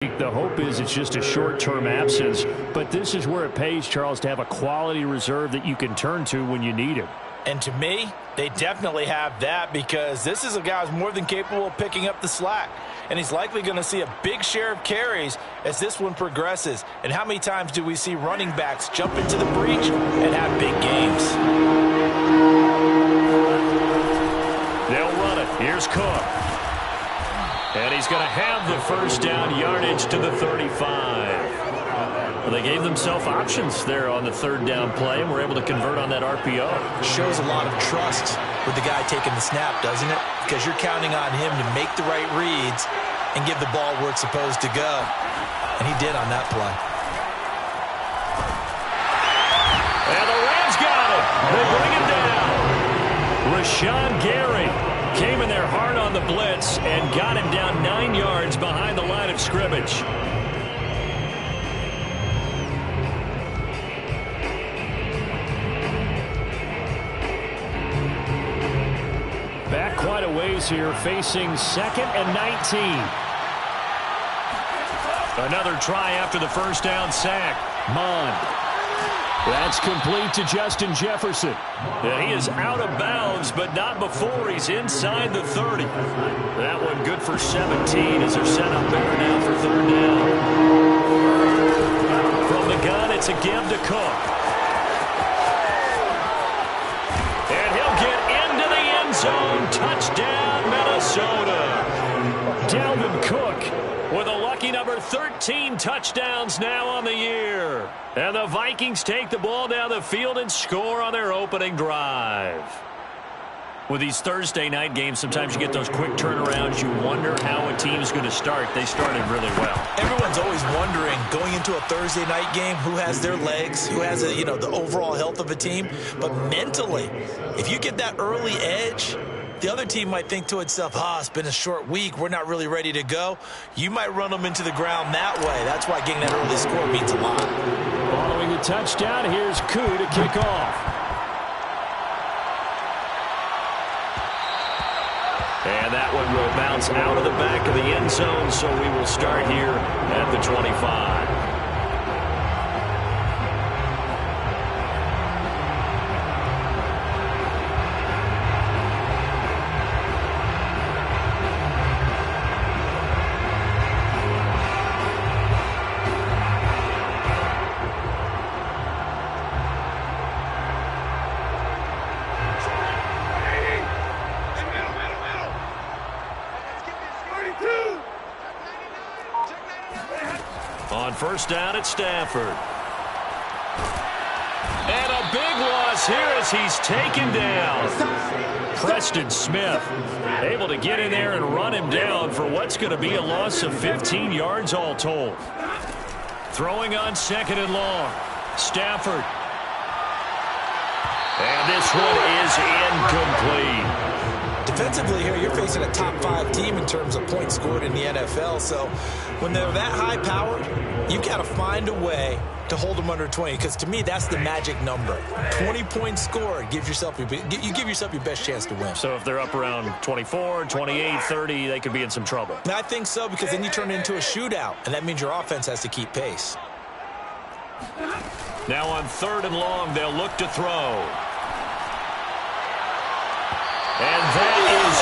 The hope is it's just a short-term absence, but this is where it pays, Charles, to have a quality reserve that you can turn to when you need it. And to me, they definitely have that because this is a guy who's more than capable of picking up the slack. And he's likely going to see a big share of carries as this one progresses. And how many times do we see running backs jump into the breach and have big games? They'll run it. Here's Cook. And he's going to have the first down, yardage to the 35. Well, they gave themselves options there on the third down play, and were able to convert on that RPO. Shows a lot of trust with the guy taking the snap, doesn't it? Because you're counting on him to make the right reads and give the ball where it's supposed to go. And he did on that play. And the Rams got him. They bring him down. Rashawn Gary came in there hard on the blitz and got him down 9 yards behind the line of scrimmage. Back quite a ways here, facing 2nd and 19. Another try after the first down sack. Mond. That's complete to Justin Jefferson. And he is out of bounds, but not before he's inside the 30. That one good for 17 as they're set up there now for third down. From the gun, it's a give to Cook. And he'll get into the end zone. Touchdown, Minnesota. Dalvin Cook with a lucky number 13 touchdowns now on the year. And the Vikings take the ball down the field and score on their opening drive. With these Thursday night games, sometimes you get those quick turnarounds. You wonder how a team's going to start. They started really well. Everyone's always wondering, going into a Thursday night game, who has their legs, who has the overall health of a team. But mentally, if you get that early edge, the other team might think to itself, it's been a short week, we're not really ready to go. You might run them into the ground that way. That's why getting that early score means a lot. Following the touchdown, here's Koo to kick off. And that one will bounce out of the back of the end zone, so we will start here at the 25. On first down at Stafford. And a big loss here as he's taken down. Preston Smith able to get in there and run him down for what's going to be a loss of 15 yards all told. Throwing on 2nd and long. Stafford. And this one is incomplete. Defensively here, you're facing a top 5 team in terms of points scored in the NFL. So when they're that high-powered, you've got to find a way to hold them under 20. Because to me, that's the magic number. 20 points scored, you give yourself your best chance to win. So if they're up around 24, 28, 30, they could be in some trouble. And I think so, because then you turn it into a shootout, and that means your offense has to keep pace. Now on 3rd and long, they'll look to throw. And that is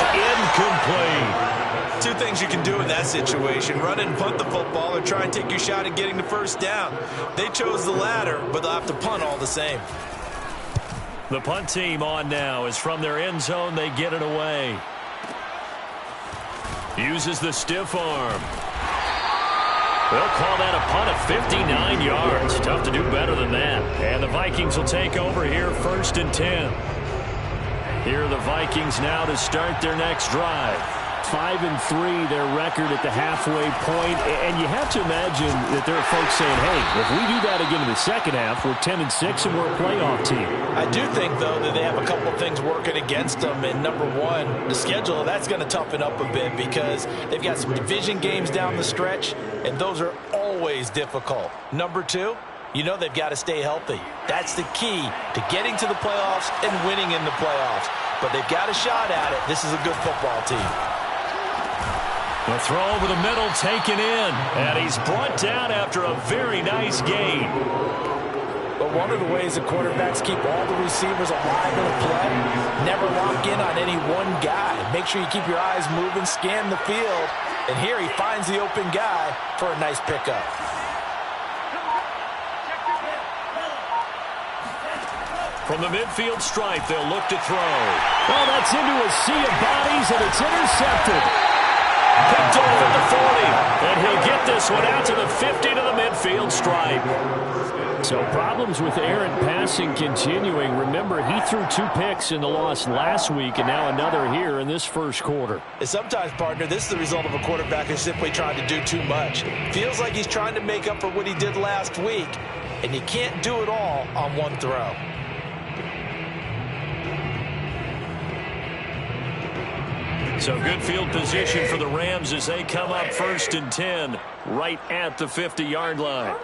incomplete. 2 things you can do in that situation: run and punt the football, or try and take your shot at getting the first down. They chose the latter, but they'll have to punt all the same. The punt team on now is from their end zone. They get it away. Uses the stiff arm. They'll call that a punt of 59 yards. Tough to do better than that. And the Vikings will take over here 1st and 10. Here are the Vikings now to start their next drive. 5-3, their record at the halfway point. And you have to imagine that there are folks saying, hey, if we do that again in the second half, we're 10-6 and we're a playoff team. I do think, though, that they have a couple of things working against them. And number one, the schedule, that's going to toughen up a bit because they've got some division games down the stretch, and those are always difficult. Number two, you know they've got to stay healthy. That's the key to getting to the playoffs and winning in the playoffs. But they've got a shot at it. This is a good football team. The throw over the middle taken in, and he's brought down after a very nice gain. But one of the ways the quarterbacks keep all the receivers alive in a play, never lock in on any one guy. Make sure you keep your eyes moving, scan the field, and here he finds the open guy for a nice pickup. From the midfield stripe, they'll look to throw. Oh, that's into a sea of bodies, and it's intercepted. Picked off at the 40, and he'll get this one out to the 50 to the midfield stripe. So problems with errant passing continuing. Remember, he threw 2 picks in the loss last week, and now another here in this first quarter. And sometimes, partner, this is the result of a quarterback who's simply trying to do too much. Feels like he's trying to make up for what he did last week, and you can't do it all on one throw. So good field position for the Rams as they come up 1st and 10 right at the 50-yard line.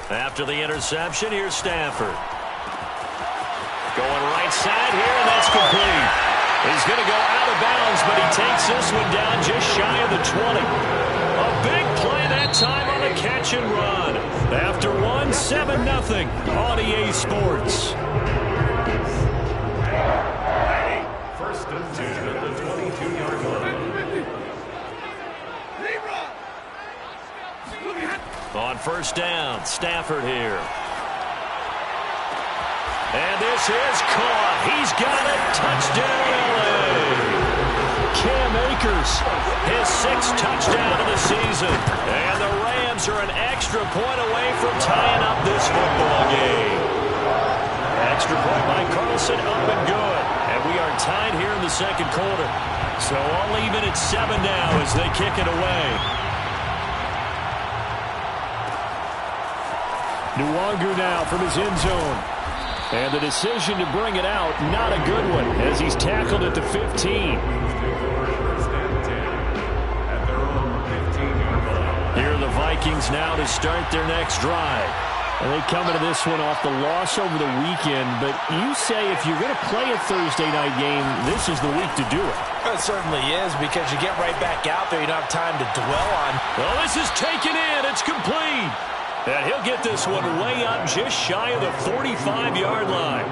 After the interception, here's Stafford. Going right side here, and that's complete. He's going to go out of bounds, but he takes this one down just shy of the 20. A big play that time on the catch and run. After 7-0 on EA Sports. On 1st down, Stafford here. And this is caught. He's got it. Touchdown, LA. Cam Akers, his 6th touchdown of the season. And the Rams are an extra point away from tying up this football game. Extra point by Carlson, up and good. And we are tied here in the 2nd quarter. So all even at 7 now as they kick it away. Nwangu now from his end zone. And the decision to bring it out, not a good one, as he's tackled at the 15. Here are the Vikings now to start their next drive. And they come into this one off the loss over the weekend, but you say if you're going to play a Thursday night game, this is the week to do it. It certainly is, because you get right back out there, you don't have time to dwell on. Well, this is taken in. It's complete. And he'll get this one way up just shy of the 45-yard line.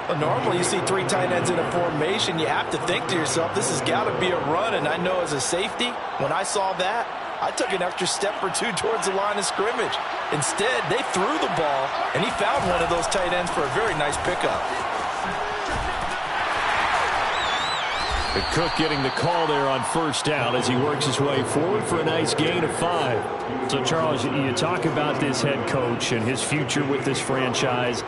Well, normally you see 3 tight ends in a formation. You have to think to yourself, this has got to be a run. And I know as a safety, when I saw that, I took an extra step or 2 towards the line of scrimmage. Instead, they threw the ball, and he found one of those tight ends for a very nice pickup. The Cook getting the call there on 1st down as he works his way forward for a nice gain of 5. So, Charles, you talk about this head coach and his future with this franchise.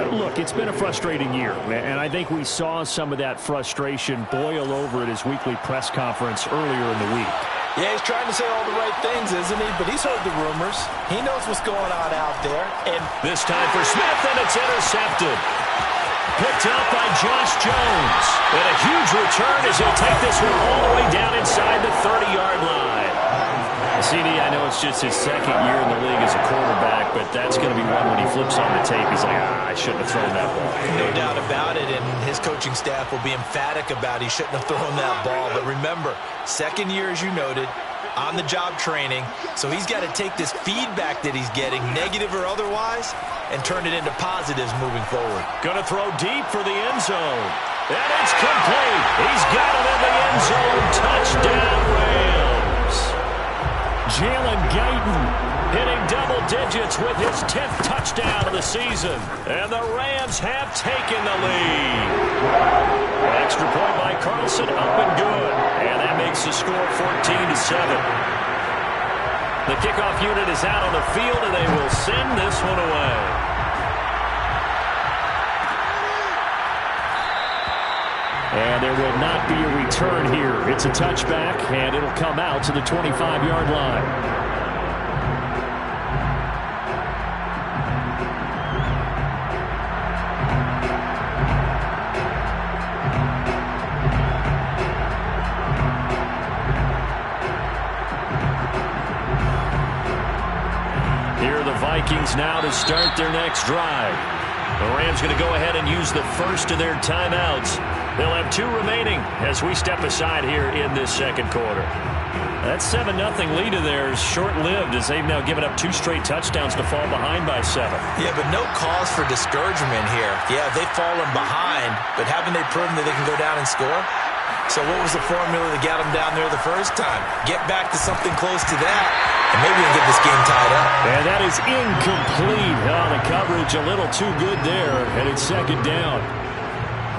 Look, it's been a frustrating year, and I think we saw some of that frustration boil over at his weekly press conference earlier in the week. Yeah, he's trying to say all the right things, isn't he? But he's heard the rumors. He knows what's going on out there. And this time for Smith, and it's intercepted. Picked up by Josh Jones. And a huge return as he'll take this one all the way down inside the 30-yard line. CD, I know it's just his 2nd year in the league as a quarterback, but that's going to be one when he flips on the tape. He's like, I shouldn't have thrown that ball. No doubt about it, and his coaching staff will be emphatic about he shouldn't have thrown that ball. But remember, 2nd year, as you noted, on-the-job training. So he's got to take this feedback that he's getting, negative or otherwise, and turn it into positives moving forward. Going to throw deep for the end zone. And it's complete. He's got it in the end zone. Touchdown, Rams. Jalen Guyton hitting double digits with his 10th touchdown of the season. And the Rams have taken the lead. Extra point by Carlson, up and good. And that makes the score 14-7. The kickoff unit is out on the field, and they will send this one away. And there will not be a return here. It's a touchback, and it'll come out to the 25-yard line. Here are the Vikings now to start their next drive. The Rams going to go ahead and use the first of their timeouts. They'll have 2 remaining as we step aside here in this second quarter. That 7-0 lead of theirs short-lived as they've now given up 2 straight touchdowns to fall behind by 7. Yeah, but no cause for discouragement here. Yeah, they've fallen behind, but haven't they proven that they can go down and score? So what was the formula that got them down there the first time? Get back to something close to that, and maybe we'll get this game tied up. And that is incomplete. Oh, the coverage a little too good there, and it's second down.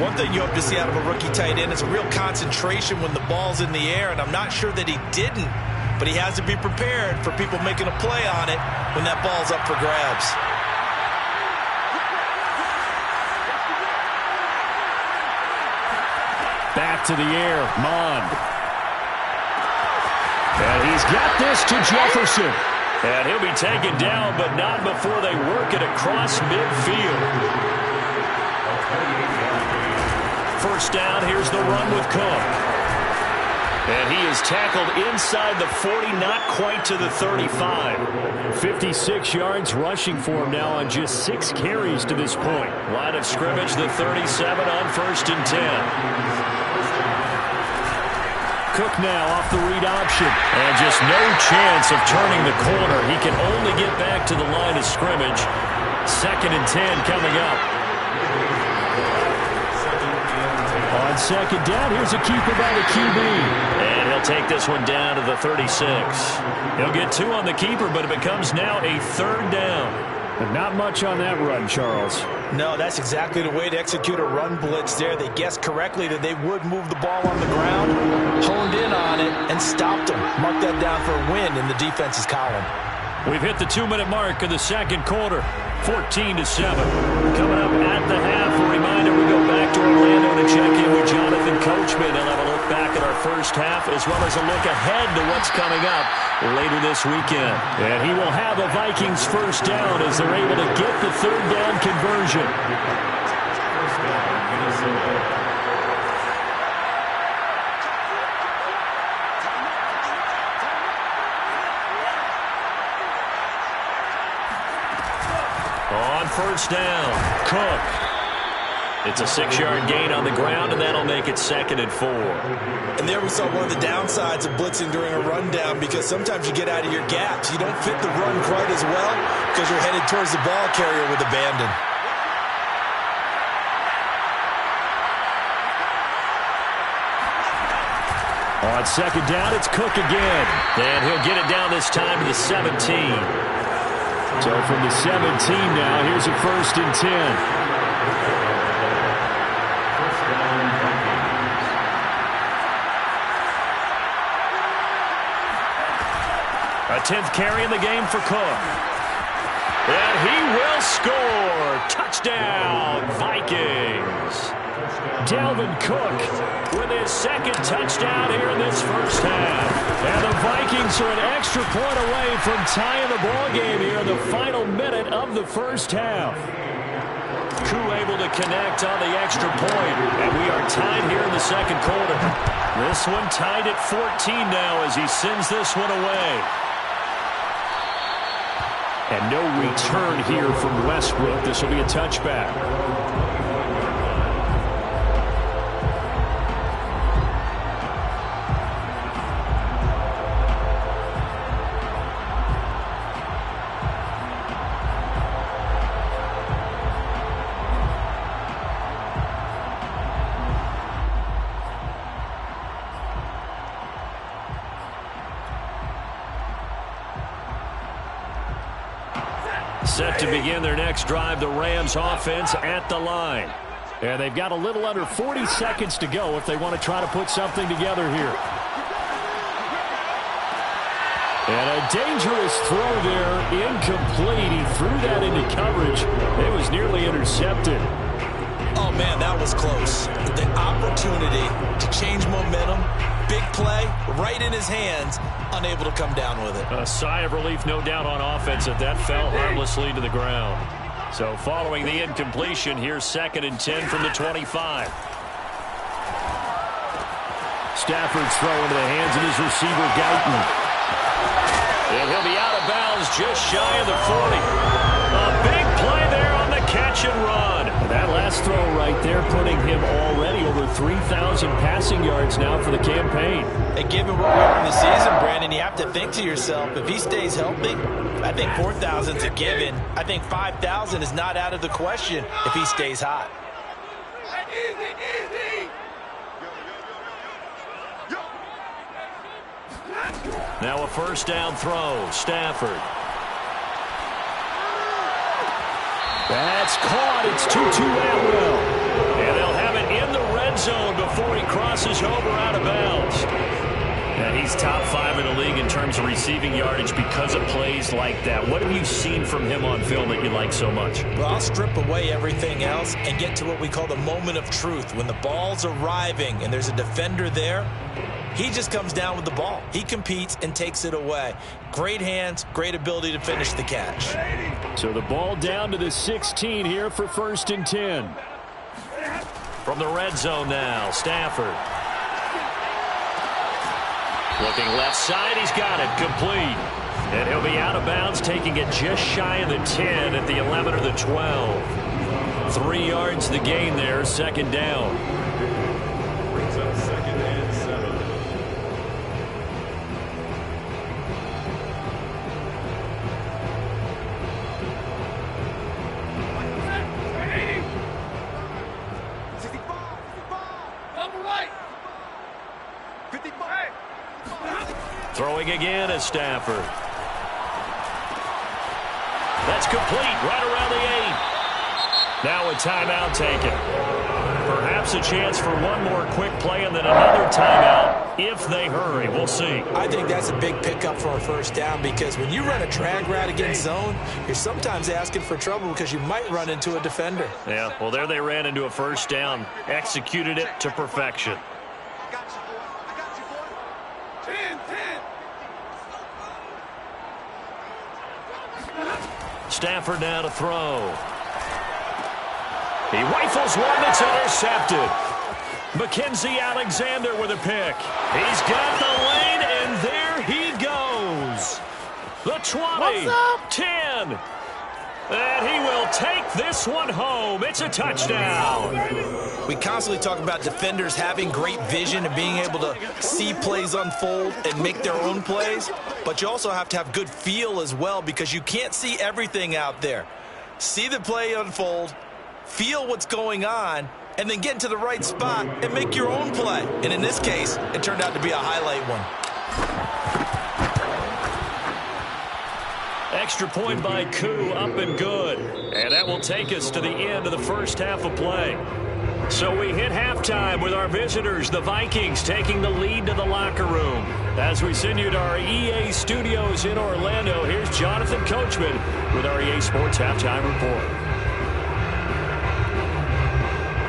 One thing you hope to see out of a rookie tight end is a real concentration when the ball's in the air, and I'm not sure that he didn't, but he has to be prepared for people making a play on it when that ball's up for grabs. Back to the air, Mond. And he's got this to Jefferson. And he'll be taken down, but not before they work it across midfield. First down, here's the run with Cook. And he is tackled inside the 40, not quite to the 35. 56 yards rushing for him now on just 6 carries to this point. Line of scrimmage, the 37 on 1st and 10. Cook now off the read option. And just no chance of turning the corner. He can only get back to the line of scrimmage. 2nd and 10 coming up. On second down, here's a keeper by the QB. And he'll take this one down to the 36. He'll get 2 on the keeper, but it becomes now a 3rd down. But not much on that run, Charles. No, that's exactly the way to execute a run blitz there. They guessed correctly that they would move the ball on the ground, honed in on it, and stopped them. Mark that down for a win in the defense's column. We've hit the 2-minute mark of the second quarter. 14-7. Coming up at the half, a reminder, we go back to Orlando to check in with Jonathan Coachman. They'll have a look back at our first half as well as a look ahead to what's coming up later this weekend. And he will have a Vikings first down as they're able to get the 3rd down conversion. On first down, Cook. It's a 6-yard gain on the ground, and that'll make it 2nd and 4. And there we saw one of the downsides of blitzing during a rundown, because sometimes you get out of your gaps. You don't fit the run quite as well because you're headed towards the ball carrier with abandon. On second down, it's Cook again. And he'll get it down this time to the 17. So from the 17 now, here's a 1st and 10. A 10th carry in the game for Cook. And he will score. Touchdown, Vikings. Dalvin Cook with his 2nd touchdown here in this first half. And the Vikings are an extra point away from tying the ball game here in the final minute of the first half. Koo able to connect on the extra point, and we are tied here in the second quarter. This one tied at 14 now as he sends this one away. And no return here from Westbrook. This will be a touchback. Set to begin their next drive, the Rams offense at the line. And they've got a little under 40 seconds to go if they want to try to put something together here. And a dangerous throw there, incomplete. He threw that into coverage. It was nearly intercepted. Oh, man, that was close. The opportunity to change momentum, big play, right in his hands, unable to come down with it. A sigh of relief, no doubt, on offense if that fell harmlessly to the ground. So following the incompletion, here's 2nd and 10 from the 25. Stafford's throw into the hands of his receiver, Guyton. And he'll be out of bounds just shy of the 40. A big play there on the catch and run. And That last throw right there putting him already over 3,000 passing yards now for the campaign. And given where we are in the season, Brandon, you have to think to yourself, if he stays healthy, I think 4,000 is a given. I think 5,000 is not out of the question if he stays hot. Now a first down throw. Stafford. That's caught. It's 2-2 Atwell. And they'll have it in the red zone before he crosses over out of bounds. And he's top 5 in the league in terms of receiving yardage because of plays like that. What have you seen from him on film that you like so much? Well, I'll strip away everything else and get to what we call the moment of truth. When the ball's arriving and there's a defender there, he just comes down with the ball. He competes and takes it away. Great hands, great ability to finish the catch. So the ball down to the 16 here for 1st and 10. From the red zone now, Stafford. Looking left side, he's got it, complete. And he'll be out of bounds, taking it just shy of the 10 at the 11 or the 12. 3 yards the gain there, 2nd down. Brings up 2nd and 7. Throwing again is Stafford. That's complete right around the 8. Now a timeout taken. Perhaps a chance for one more quick play and then another timeout if they hurry. We'll see. I think that's a big pickup for a first down because when you run a drag route against zone, you're sometimes asking for trouble because you might run into a defender. Yeah, well, there they ran into a first down. Executed it to perfection. Stafford now to throw. He rifles one that's intercepted. Mackenzie Alexander with a pick. He's got the lane, and there he goes. The 20, 10. And he will take this one home. It's a touchdown. We constantly talk about defenders having great vision and being able to see plays unfold and make their own plays. But you also have to have good feel as well because you can't see everything out there. See the play unfold, feel what's going on, and then get into the right spot and make your own play. And in this case, it turned out to be a highlight one. Extra point by Koo, up and good. And that will take us to the end of the first half of play. So we hit halftime with our visitors, the Vikings, taking the lead to the locker room. As we send you to our EA studios in Orlando, here's Jonathan Coachman with our EA Sports Halftime Report.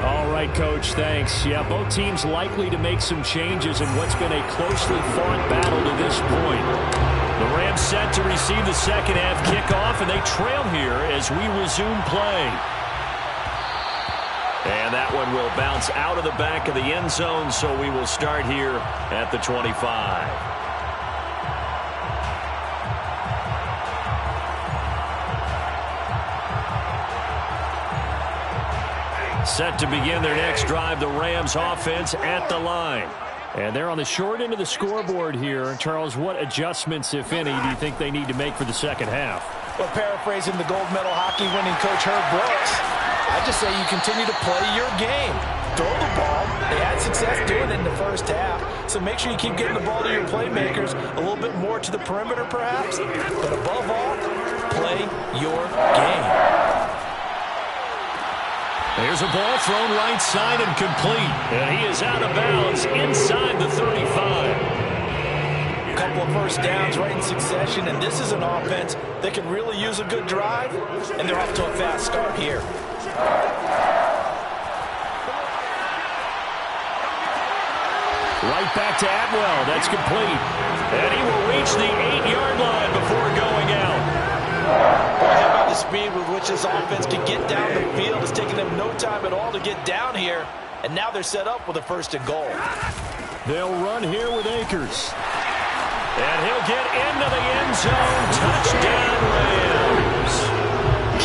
All right, Coach, thanks. Yeah, both teams likely to make some changes in what's been a closely fought battle to this point. The Rams set to receive the second half kickoff, and they trail here as we resume play. And that one will bounce out of the back of the end zone, so we will start here at the 25. Set to begin their next drive, the Rams offense at the line. And they're on the short end of the scoreboard here. Charles, what adjustments, if any, do you think they need to make for the second half? Well, paraphrasing the gold medal hockey winning coach Herb Brooks, I just say you continue to play your game. Throw the ball. They had success doing it in the first half. So make sure you keep getting the ball to your playmakers, a little bit more to the perimeter perhaps. But above all, play your game. There's a ball thrown right side and complete. And he is out of bounds inside the 35. A couple of first downs right in succession, and this is an offense that can really use a good drive, and they're off to a fast start here. Right back to Atwell. That's complete. And he will reach the 8-yard line before going out. Boy, how about the speed with which this offense can get down the field? It's taking them no time at all to get down here. And now they're set up with a 1st and goal. They'll run here with Akers. And he'll get into the end zone. Touchdown, Rams.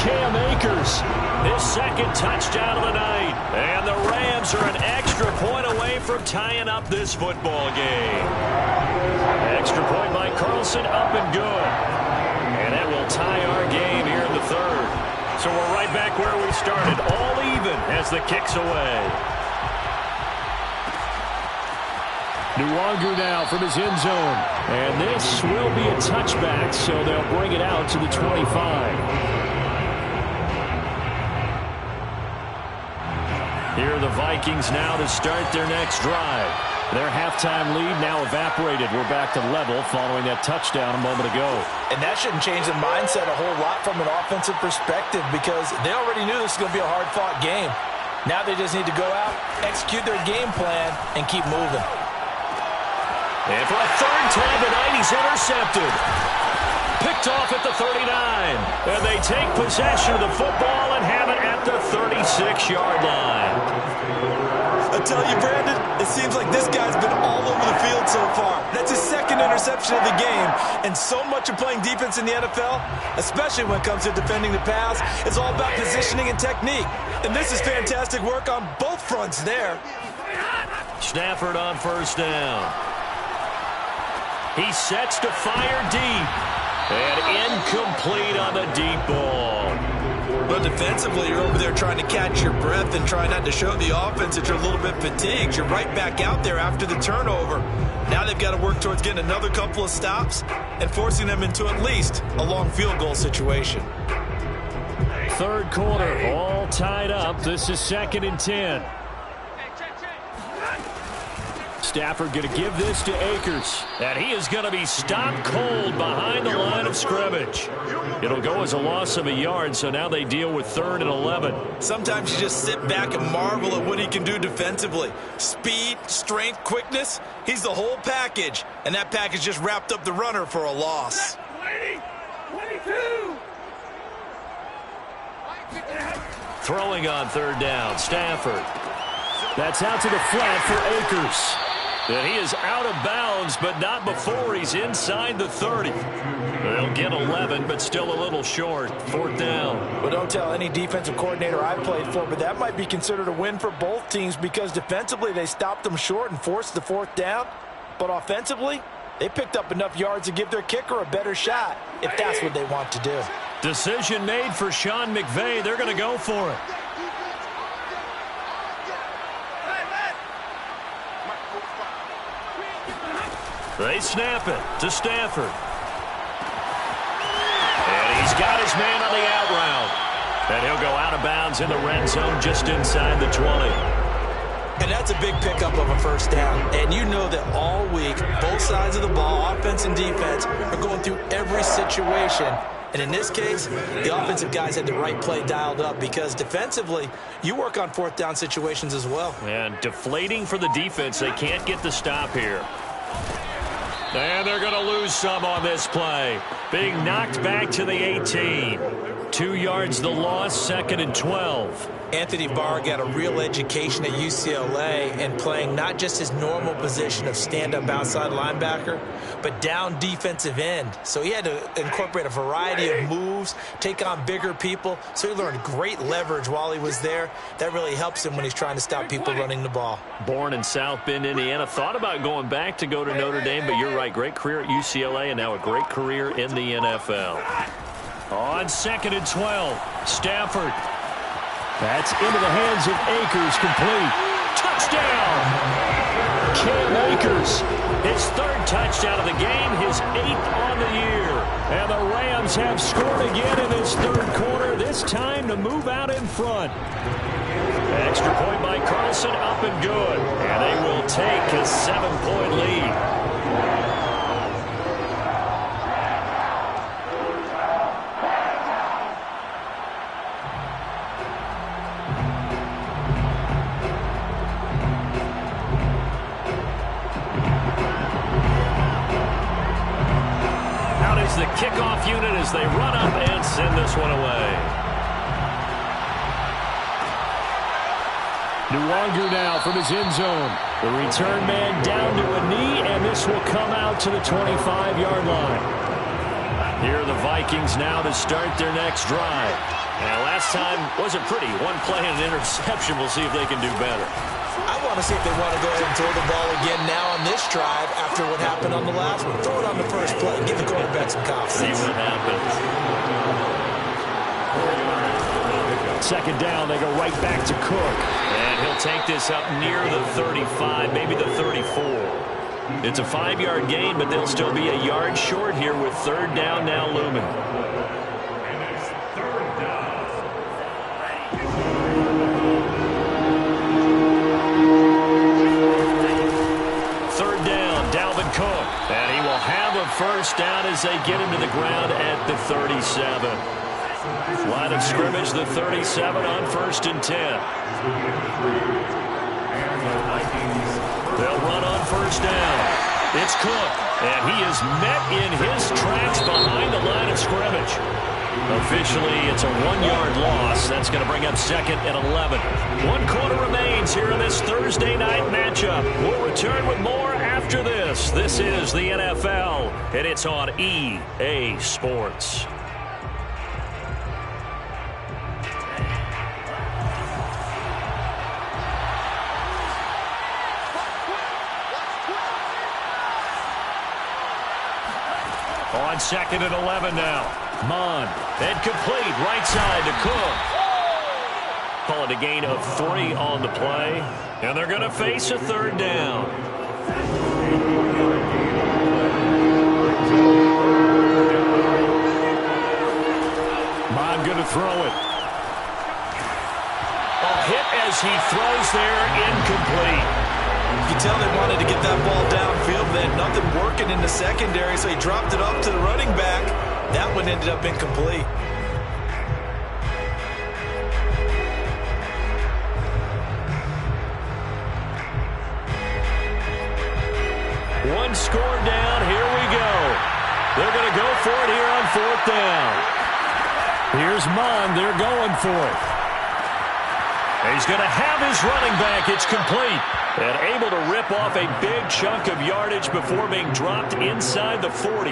Cam Akers His second touchdown of the night. And the Rams are an extra point away from tying up this football game. Extra point by Carlson, up and good. And that will tie our game here in the third. So we're right back where we started, all even as the kick's away. Nwangu now from his end zone. And this will be a touchback, so they'll bring it out to the 25. Here are the Vikings now to start their next drive. Their halftime lead now evaporated. We're back to level following that touchdown a moment ago. And that shouldn't change the mindset a whole lot from an offensive perspective because they already knew this was going to be a hard-fought game. Now they just need to go out, execute their game plan, and keep moving. And for a third time tonight, he's intercepted. Picked off at the 39. And they take possession of the football and have it at the 36-yard line. I tell you, Brandon, it seems like this guy's been all over the field so far. That's his second interception of the game. And so much of playing defense in the NFL, especially when it comes to defending the pass, is all about positioning and technique. And this is fantastic work on both fronts there. Stafford on first down. He sets to fire deep. And incomplete on the deep ball. But defensively, you're over there trying to catch your breath and try not to show the offense that you're a little bit fatigued. You're right back out there after the turnover. Now they've got to work towards getting another couple of stops and forcing them into at least a long field goal situation. Third quarter, all tied up. This is 2nd and 10. Stafford going to give this to Akers. And he is going to be stopped cold behind the line of scrimmage. It'll go as a loss of a yard, so now they deal with 3rd and 11. Sometimes you just sit back and marvel at what he can do defensively. Speed, strength, quickness, he's the whole package. And that package just wrapped up the runner for a loss. 22. Throwing on 3rd down, Stafford. That's out to the flat for Akers. And he is out of bounds, but not before he's inside the 30. They'll get 11, but still a little short. 4th down. Well, don't tell any defensive coordinator I played for, but that might be considered a win for both teams because defensively they stopped them short and forced the 4th down. But offensively, they picked up enough yards to give their kicker a better shot if that's what they want to do. Decision made for Sean McVay. They're going to go for it. They snap it to Stafford. And he's got his man on the out route. And he'll go out of bounds in the red zone just inside the 20. And that's a big pickup of a first down. And you know that all week, both sides of the ball, offense and defense, are going through every situation. And in this case, the offensive guys had the right play dialed up because defensively, you work on 4th down situations as well. And deflating for the defense. They can't get the stop here. And they're going to lose some on this play. Being knocked back to the 18. 2 yards the loss, 2nd and 12. Anthony Barr got a real education at UCLA and playing not just his normal position of stand-up outside linebacker, but down defensive end. So he had to incorporate a variety of moves, take on bigger people. So he learned great leverage while he was there. That really helps him when he's trying to stop people running the ball. Born in South Bend, Indiana. Thought about going back to go to Notre Dame, but you're right. Great career at UCLA and now a great career in the NFL. On 2nd and 12, Stafford. That's into the hands of Akers, complete. Touchdown! Cam Akers, his 3rd touchdown of the game, his 8th on the year. And the Rams have scored again in this 3rd quarter, this time to move out in front. Extra point by Carlson, up and good. And they will take a 7-point lead. The kickoff unit as they run up and send this one away. Nwangu now from his end zone. The return man down to a knee, and this will come out to the 25-yard line. Here are the Vikings now to start their next drive. And last time wasn't pretty. One play and an interception. We'll see if they can do better. I want to see if they want to go ahead and throw the ball again now on this drive after what happened on the last one. Throw it on the first play. Give the quarterback some confidence. See what happens. Second down, they go right back to Cook. And he'll take this up near the 35, maybe the 34. It's a 5-yard gain, but they'll still be a yard short here with third down now looming. Third down, Dalvin Cook. And he will have a first down as they get him to the ground at the 37. Line of scrimmage, the 37 on 1st and 10. They'll run on first down. It's Cook, and he is met in his tracks behind the line of scrimmage. Officially, it's a 1-yard loss. That's going to bring up 2nd and 11. 1 quarter remains here in this Thursday night matchup. We'll return with more after this. This is the NFL, and it's on EA Sports. On 2nd and 11 now. Mon. And complete. Right side to Cook. Call it a gain of 3 on the play. And they're going to face a third down. Mon going to throw it. A hit as he throws there. Incomplete. You can tell they wanted to get that ball downfield. They had nothing working in the secondary, so he dropped it up to the running back. That one ended up incomplete. One score down. Here we go. They're going to go for it here on 4th down. Here's Mon. They're going for it. He's going to have his running back. It's complete. And able to rip off a big chunk of yardage before being dropped inside the 40.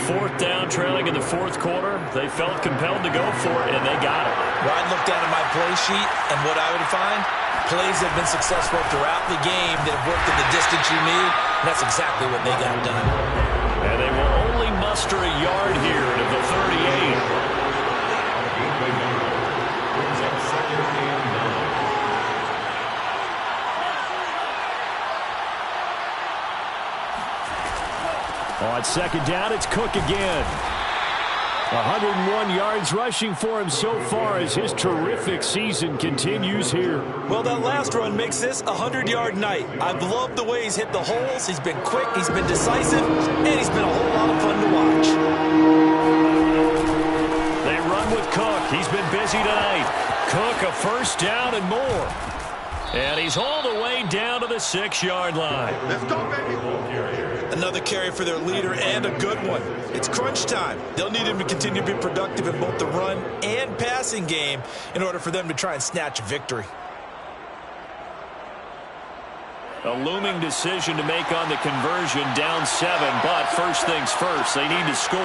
4th down, trailing in the 4th quarter. They felt compelled to go for it, and they got it. Well, I'd look down at my play sheet, and what I would find, plays have been successful throughout the game that have worked at the distance you need, and that's exactly what they got done. And they will only muster a yard here to the 38. On 2nd down, it's Cook again. 101 yards rushing for him so far as his terrific season continues here. Well, that last run makes this a 100-yard night. I've loved the way he's hit the holes. He's been quick, he's been decisive, and he's been a whole lot of fun to watch. They run with Cook. He's been busy tonight. Cook a first down and more. And he's all the way down to the 6-yard line. Let's go, baby. Another carry for their leader and a good one. It's crunch time. They'll need him to continue to be productive in both the run and passing game in order for them to try and snatch a victory. A looming decision to make on the conversion, down 7, but first things first, they need to score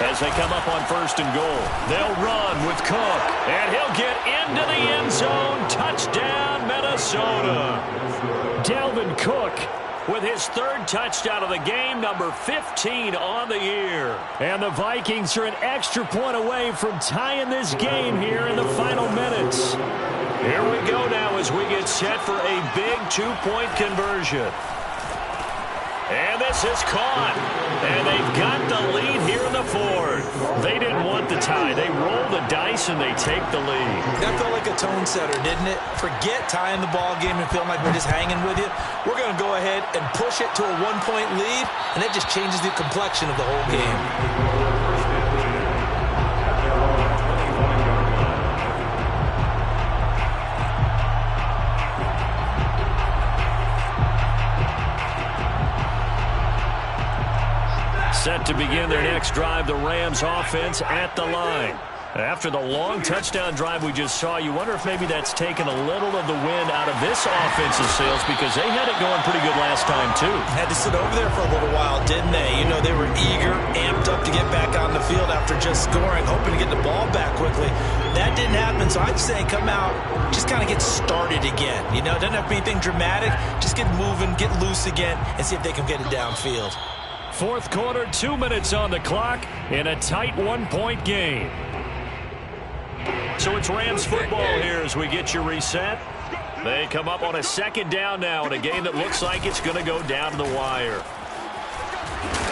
as they come up on 1st and goal. They'll run with Cook, and he'll get into the end zone. Touchdown, Minnesota. Dalvin Cook with his 3rd touchdown of the game, number 15 on the year. And the Vikings are an extra point away from tying this game here in the final minutes. Here we go now as we get set for a big 2-point conversion. And this is caught. And they've got the lead here in the 4th. They didn't want the tie. They roll the dice and they take the lead. That felt like a tone setter, didn't it? Forget tying the ball game and feeling like we're just hanging with you. We're going to go ahead and push it to a 1-point lead, and it just changes the complexion of the whole game. Set to begin their next drive, the Rams offense at the line. After the long touchdown drive we just saw, you wonder if maybe that's taken a little of the wind out of this offensive sails because they had it going pretty good last time, too. Had to sit over there for a little while, didn't they? You know, they were eager, amped up to get back on the field after just scoring, hoping to get the ball back quickly. That didn't happen, so I'd say come out, just kind of get started again. You know, it doesn't have to be anything dramatic. Just get moving, get loose again, and see if they can get it downfield. Fourth quarter, 2 minutes on the clock in a tight one-point game. So it's Rams football here as we get you reset. They come up on a second down now in a game that looks like it's going to go down to the wire.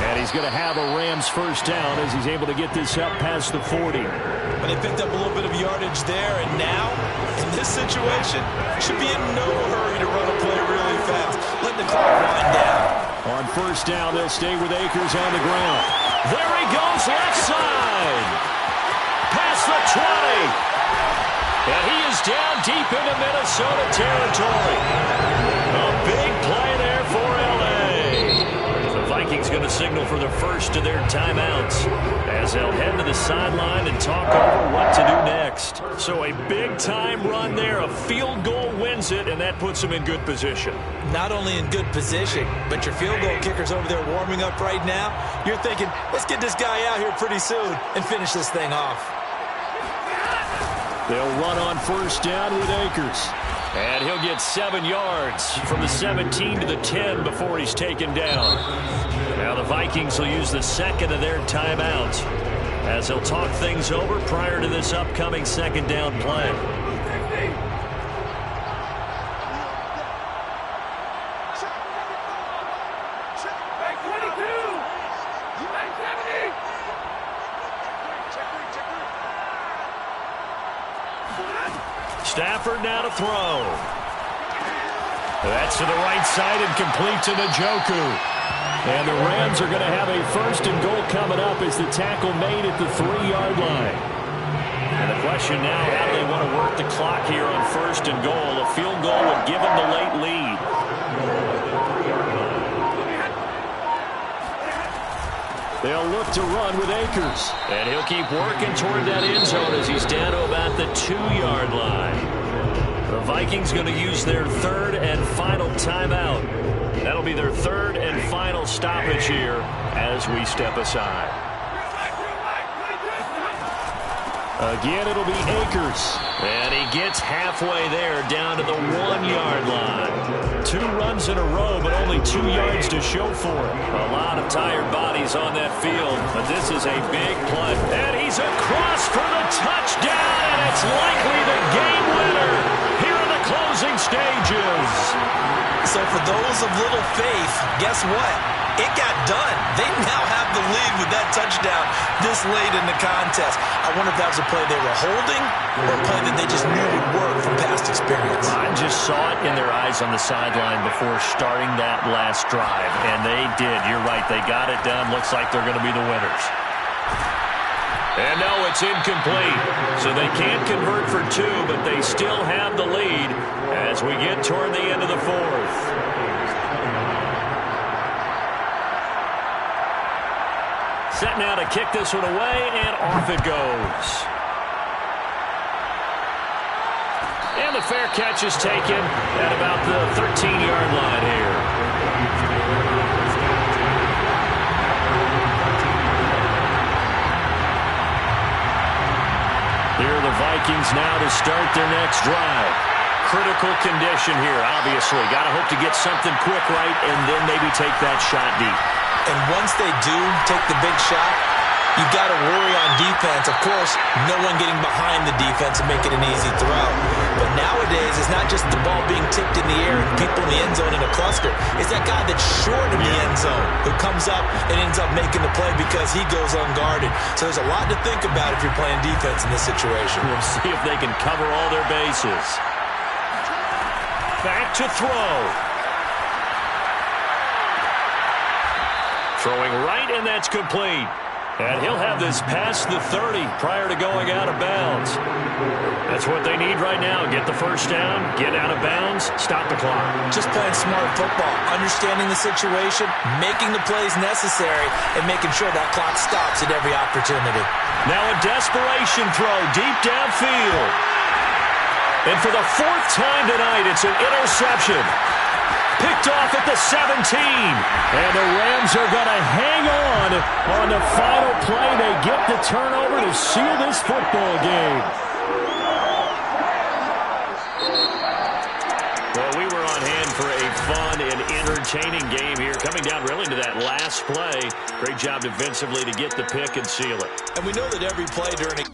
And he's going to have a Rams first down as he's able to get this up past the 40. But they picked up a little bit of yardage there, and now, in this situation, should be in no hurry to run a play really fast. Let the clock wind down. On first down, they'll stay with Akers on the ground. There he goes, left side. Past the 20. And he is down deep into Minnesota territory. A big play there for L.A. The Vikings going to signal for the first of their timeouts as they'll head to the sideline and talk over what to do next. So a big-time run there. A field goal wins it, and that puts them in good position. Not only in good position, but your field goal kicker's over there warming up right now. You're thinking, let's get this guy out here pretty soon and finish this thing off. They'll run on first down with Akers. And he'll get 7 yards from the 17 to the 10 before he's taken down. Now the Vikings will use the second of their timeouts as they'll talk things over prior to this upcoming second down play. Stafford now to throw. That's to the right side and complete to Njoku. And the Rams are going to have a first and goal coming up as the tackle made at the 3-yard line. And the question now, how do they want to work the clock here on first and goal? A field goal would give them the late lead. They'll look to run with Akers. And he'll keep working toward that end zone as he's down to about the 2-yard line. The Vikings going to use their third and final timeout. That'll be their third and final stoppage here as we step aside. Again, it'll be Akers. And he gets halfway there down to the 1-yard line. 2 runs in a row, but only 2 yards to show for it. A lot of tired bodies on that field, but this is a big play. And he's across for the touchdown, and it's likely the game winner here in the closing stages. So for those of little faith, guess what? It got done. They now have the lead with that touchdown this late in the contest. I wonder if that was a play they were holding or a play that they just knew would work from past experience. I just saw it in their eyes on the sideline before starting that last drive, and they did. You're right. They got it done. Looks like they're going to be the winners. And no, it's incomplete. So they can't convert for 2, but they still have the lead as we get toward the end of the fourth. Set now to kick this one away, and off it goes. And the fair catch is taken at about the 13-yard line here. Here are the Vikings now to start their next drive. Critical condition here, obviously. Got to hope to get something quick right and then maybe take that shot deep. And once they do take the big shot, you've got to worry on defense. Of course, no one getting behind the defense and make it an easy throw. But nowadays, it's not just the ball being tipped in the air and people in the end zone in a cluster. It's that guy that's short of the end zone who comes up and ends up making the play because he goes unguarded. So there's a lot to think about if you're playing defense in this situation. We'll see if they can cover all their bases. Back to throw. Throwing right, and that's complete. And he'll have this past the 30 prior to going out of bounds. That's what they need right now. Get the first down, get out of bounds, stop the clock. Just playing smart football, understanding the situation, making the plays necessary, and making sure that clock stops at every opportunity. Now a desperation throw deep downfield. And for the 4th time tonight, it's an interception. Picked off at the 17. And the Rams are going to hang on the final play, they get the turnover to seal this football game. Well, we were on hand for a fun and entertaining game here. Coming down really to that last play. Great job defensively to get the pick and seal it. And we know that every play during a